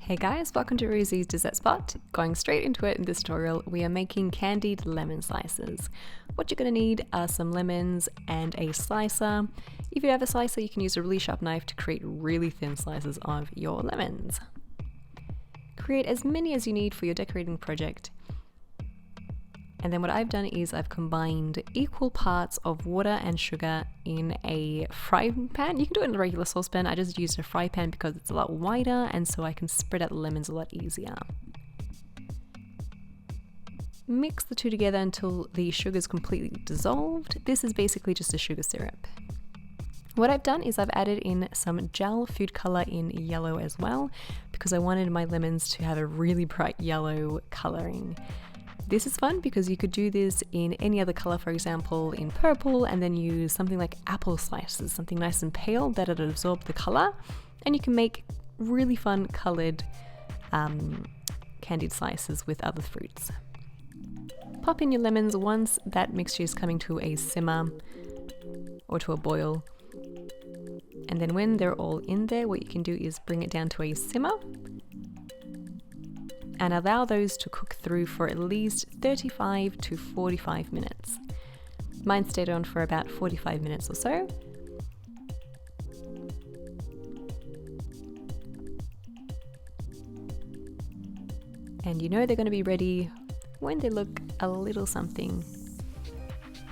Hey guys, welcome to Rosie's Dessert Spot. Going straight into it in this tutorial, we are making candied lemon slices. What you're going to need are some lemons and a slicer. If you have a slicer, you can use a really sharp knife to create really thin slices of your lemons. Create as many as you need for your decorating project. And then what I've done is I've combined equal parts of water and sugar in a frying pan. You can do it in a regular saucepan. I just used a fry pan because it's a lot wider and so I can spread out the lemons a lot easier. Mix the two together until the sugar is completely dissolved. This is basically just a sugar syrup. What I've done is I've added in some gel food color in yellow as well because I wanted my lemons to have a really bright yellow coloring. This is fun because you could do this in any other color, for example in purple, and then use something like apple slices, something nice and pale that would absorb the color, and you can make really fun colored candied slices with other fruits. Pop in your lemons once that mixture is coming to a simmer or to a boil, and then when they're all in there, what you can do is bring it down to a simmer and allow those to cook through for at least 35 to 45 minutes. Mine stayed on for about 45 minutes or so. And you know they're going to be ready when they look a little something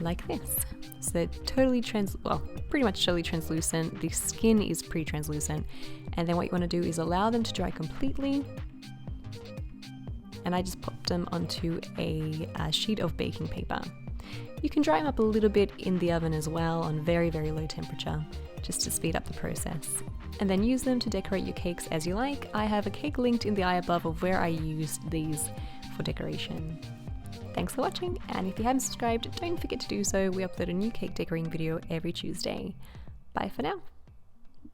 like this. So they're totally pretty much totally translucent. The skin is pretty translucent. And then what you want to do is allow them to dry completely. And I just popped them onto a sheet of baking paper. You can dry them up a little bit in the oven as well on very, very low temperature, just to speed up the process. And then use them to decorate your cakes as you like. I have a cake linked in the eye above of where I used these for decoration. Thanks for watching, and if you haven't subscribed, don't forget to do so. We upload a new cake decorating video every Tuesday. Bye for now.